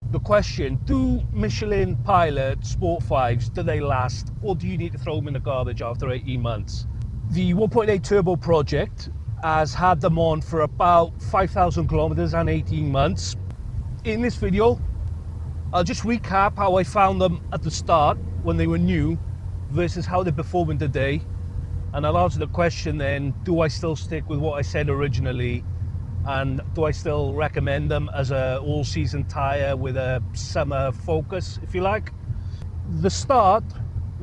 The question, do Michelin Pilot Sport 5s, do they last, or do you need to throw them in the garbage after 18 months? The 1.8 turbo project has had them on for about 5,000 kilometers and 18 months. In this video, I'll just recap how I found them at the start when they were new versus how they're performing today. And I'll answer the question then, do I still stick with what I said originally? And do I still recommend them as a all-season tyre with a summer focus, if you like? The start,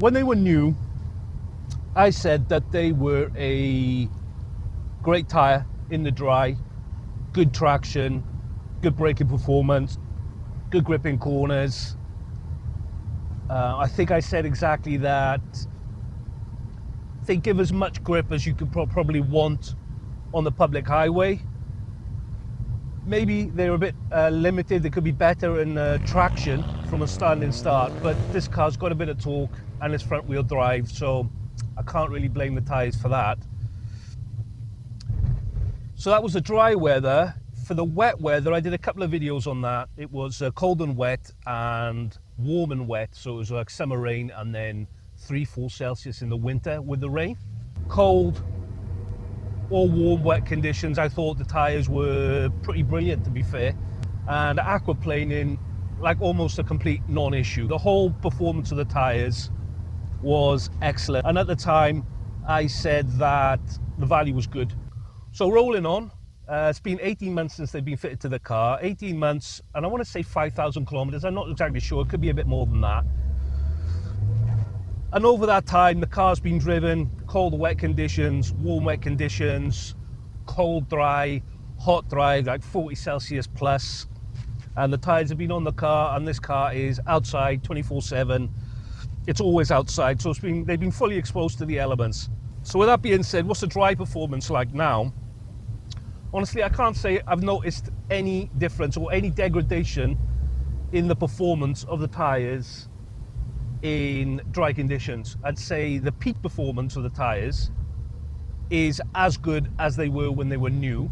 when they were new, I said that they were a great tyre in the dry, good traction, good braking performance, good grip in corners. I think I said exactly that. They give as much grip as you could probably want on the public highway. Maybe they're a bit limited. They could be better in traction from a standing start, but this car's got a bit of torque and it's front wheel drive, so I can't really blame the tyres for that. So that was the dry weather. For the wet weather, I did a couple of videos on that. It was cold and wet and warm and wet, so it was like summer rain and then 3-4 Celsius in the winter with the rain. Cold or warm, wet conditions, I thought the tyres were pretty brilliant, to be fair. And aquaplaning, like almost a complete non-issue. The whole performance of the tyres was excellent. And at the time, I said that the value was good. So rolling on, it's been 18 months since they've been fitted to the car. 18 months, and I want to say 5,000 kilometers. I'm not exactly sure. It could be a bit more than that. And over that time, the car's been driven, cold, wet conditions, warm, wet conditions, cold, dry, hot, dry, like 40 Celsius plus. And the tyres have been on the car, and this car is outside 24/7. It's always outside, so they've been fully exposed to the elements. So with that being said, what's the dry performance like now? Honestly, I can't say I've noticed any difference or any degradation in the performance of the tyres in dry conditions. I'd say the peak performance of the tyres is as good as they were when they were new.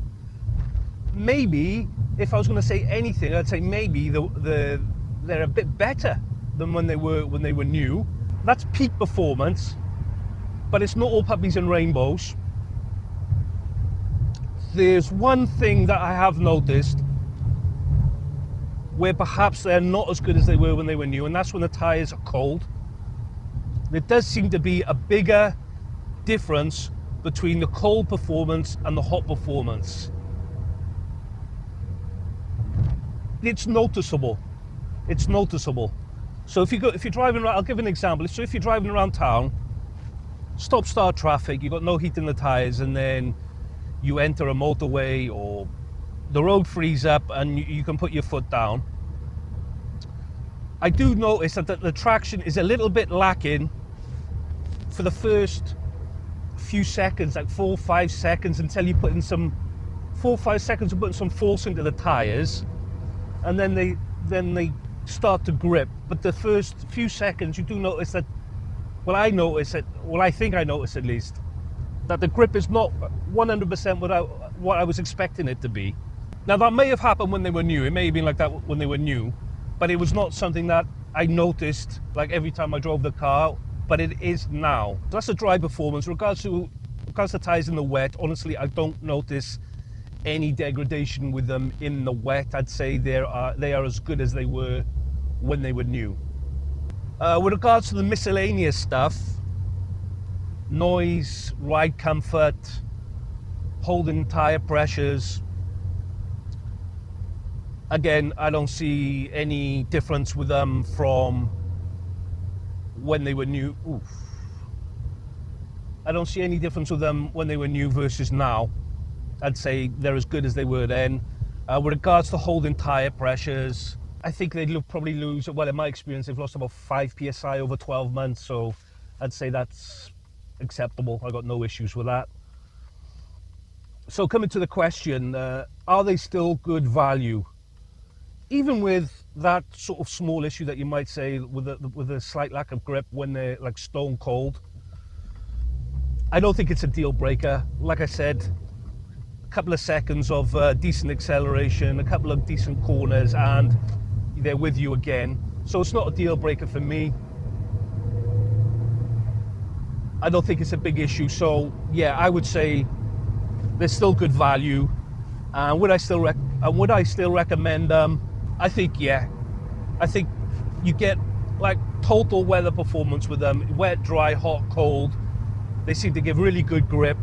Maybe, if I was going to say anything, I'd say maybe they're a bit better than when they were new. That's peak performance, but it's not all puppies and rainbows. There's one thing that I have noticed where perhaps they're not as good as they were when they were new, and that's when the tyres are cold. There does seem to be a bigger difference between the cold performance and the hot performance. It's noticeable. It's noticeable. So if you're driving around, I'll give an example. So if you're driving around town, stop-start traffic, you've got no heat in the tyres, and then you enter a motorway or the road frees up and you can put your foot down. I do notice that the traction is a little bit lacking for the first few seconds, like 4 or 5 seconds, until you put in some 4 or 5 seconds of putting some force into the tyres, and then they start to grip. But the first few seconds, you do notice that, well, I think I notice at least, that the grip is not 100% what I was expecting it to be. Now, that may have happened when they were new. It may have been like that when they were new, but it was not something that I noticed like every time I drove the car, but it is now. So that's the dry performance. Regards to tyres in the wet, honestly, I don't notice any degradation with them in the wet. I'd say they are as good as they were when they were new. With regards to the miscellaneous stuff, noise, ride comfort, holding tyre pressures, again, I don't see any difference with them from when they were new. Oof. I don't see any difference with them when they were new versus now. I'd say they're as good as they were then. With regards to holding tyre pressures, I think they'd probably lose, well, in my experience, they've lost about 5 PSI over 12 months, so I'd say that's acceptable. I got no issues with that. So coming to the question, are they still good value? Even with that sort of small issue that you might say with a slight lack of grip when they're like stone cold, I don't think it's a deal breaker. Like I said, a couple of seconds of decent acceleration, a couple of decent corners, and they're with you again. So it's not a deal breaker for me. I don't think it's a big issue. So yeah, I would say they're still good value. And would I still recommend them? I think yeah. I think you get like total weather performance with them. Wet, dry, hot, cold. They seem to give really good grip.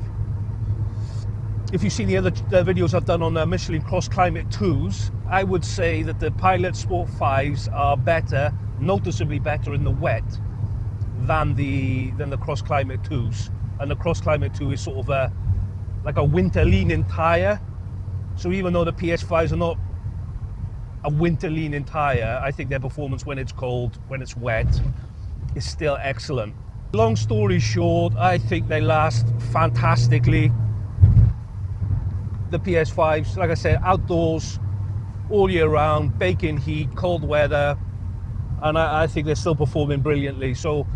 If you've seen the other videos I've done on Michelin Cross Climate 2s, I would say that the Pilot Sport 5s are better, noticeably better in the wet than the Cross Climate 2s. And the Cross Climate 2 is sort of like a winter leaning tyre. So even though the PS5s are not a winter leaning tyre, I think their performance when it's cold, when it's wet, is still excellent. Long story short, I think they last fantastically. The PS5s, like I said, outdoors, all year round, baking heat, cold weather, and I think they're still performing brilliantly. So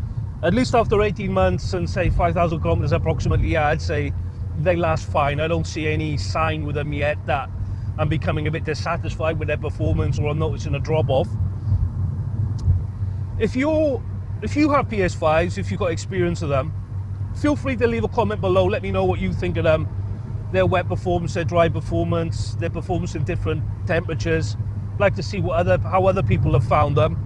at least after 18 months and say 5,000 kilometers approximately, yeah, I'd say they last fine. I don't see any sign with them yet that I'm becoming a bit dissatisfied with their performance or I'm noticing a drop off. If you have PS5s, if you've got experience of them, feel free to leave a comment below. Let me know what you think of them. Their wet performance, their dry performance, their performance in different temperatures. I'd like to see how other people have found them,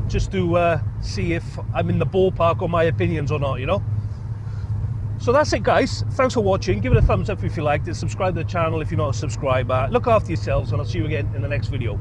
just to see if I'm in the ballpark on my opinions or not, you know. So that's it, guys. Thanks for watching. Give it a thumbs up if you liked it. Subscribe to the channel if you're not a subscriber. Look after yourselves, and I'll see you again in the next video.